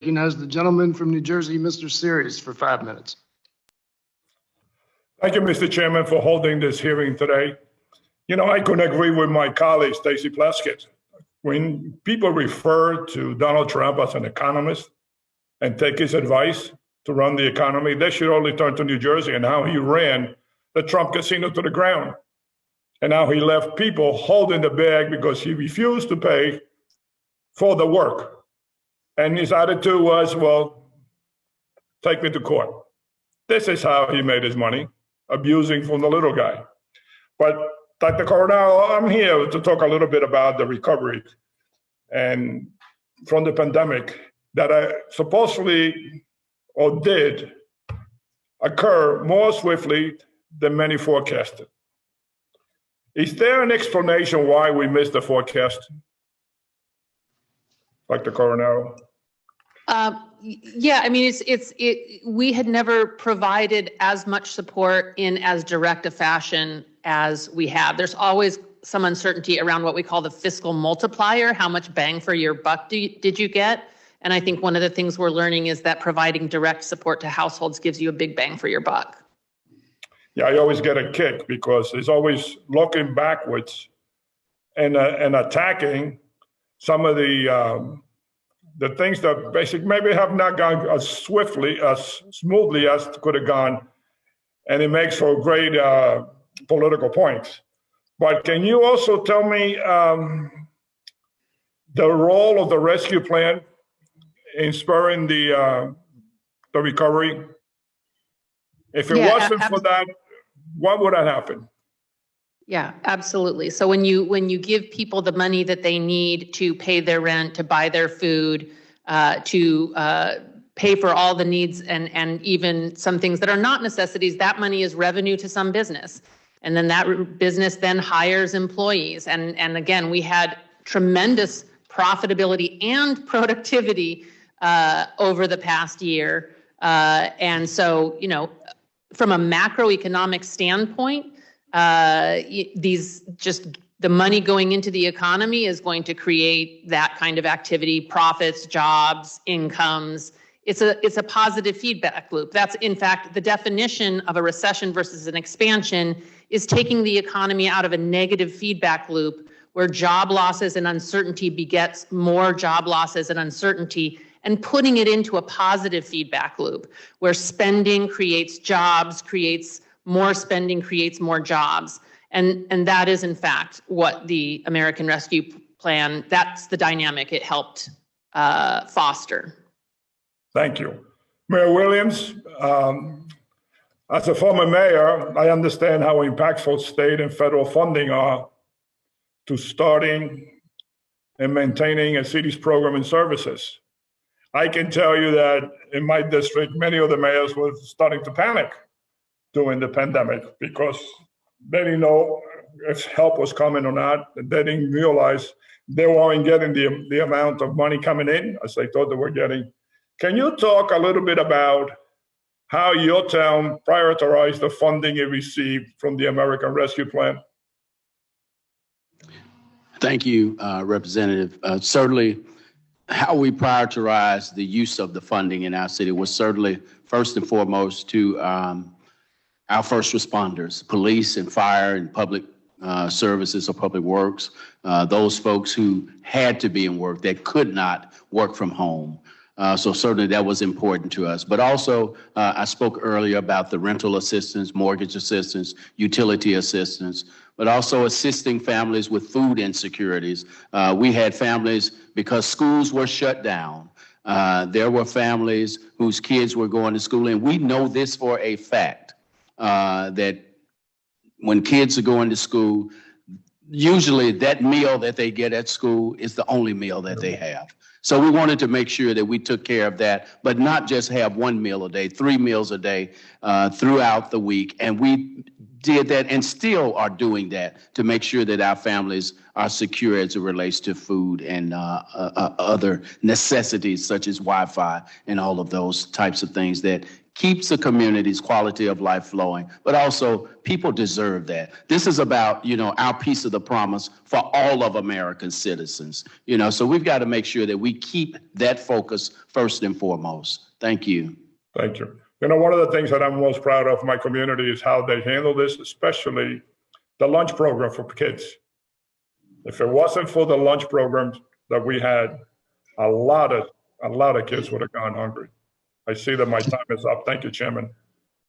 recognize the gentleman from New Jersey, Mr. Sires, for 5 minutes. Thank you, Mr. Chairman, for holding this hearing today. You know, I couldn't agree with my colleague, Stacey Plaskett. When people refer to Donald Trump as an economist and take his advice to run the economy, they should only turn to New Jersey and how he ran the Trump casino to the ground and how he left people holding the bag because he refused to pay for the work. And his attitude was, well, take me to court. This is how he made his money, abusing from the little guy. But Dr. Coronel, I'm here to talk a little bit about the recovery and from the pandemic that supposedly or did occur more swiftly than many forecasted. Is there an explanation why we missed the forecast, Dr. Coronel? Yeah, I mean, we had never provided as much support in as direct a fashion as we have. There's always some uncertainty around what we call the fiscal multiplier. How much bang for your buck did you get? And I think one of the things we're learning is that providing direct support to households gives you a big bang for your buck. Yeah, I always get a kick because it's always looking backwards and attacking some of the things that basically maybe have not gone as swiftly, as smoothly as could have gone. And it makes for great political points. But can you also tell me the role of the rescue plan in spurring the recovery? If it wasn't for that, what would have happened? Yeah, absolutely. So when you give people the money that they need to pay their rent, to buy their food, to pay for all the needs and even some things that are not necessities, that money is revenue to some business. And then that business then hires employees. And again, we had tremendous profitability and productivity over the past year. And so, you know, from a macroeconomic standpoint, the money going into the economy is going to create that kind of activity, profits, jobs, incomes. It's a positive feedback loop. That's in fact the definition of a recession versus an expansion, is taking the economy out of a negative feedback loop where job losses and uncertainty begets more job losses and uncertainty, and putting it into a positive feedback loop where spending creates jobs, creates more spending, creates more jobs. And that is in fact what the American Rescue Plan, that's the dynamic it helped foster. Thank you. Mayor Williams, as a former mayor, I understand how impactful state and federal funding are to starting and maintaining a city's program and services. I can tell you that in my district, many of the mayors were starting to panic during the pandemic because they didn't know if help was coming or not. They didn't realize they weren't getting the amount of money coming in as they thought they were getting. Can you talk a little bit about how your town prioritized the funding it received from the American Rescue Plan? Thank you, Representative. Certainly, how we prioritize the use of the funding in our city was certainly first and foremost to our first responders, police and fire and public services or public works, those folks who had to be in work that could not work from home. So certainly that was important to us. But also, I spoke earlier about the rental assistance, mortgage assistance, utility assistance, but also assisting families with food insecurities. We had families, because schools were shut down, there were families whose kids were going to school, and we know this for a fact, that when kids are going to school, usually that meal that they get at school is the only meal that they have. So we wanted to make sure that we took care of that, but not just have one meal a day, 3 meals a day throughout the week. And we did that and still are doing that to make sure that our families are secure as it relates to food and other necessities such as Wi-Fi and all of those types of things that keeps the community's quality of life flowing, but also people deserve that. This is about, our piece of the promise for all of American citizens, so we've got to make sure that we keep that focus first and foremost. Thank you. Thank you. One of the things that I'm most proud of my community is how they handle this, especially the lunch program for kids. If it wasn't for the lunch programs that we had, a lot of kids would have gone hungry. I see that my time is up. Thank you, Chairman.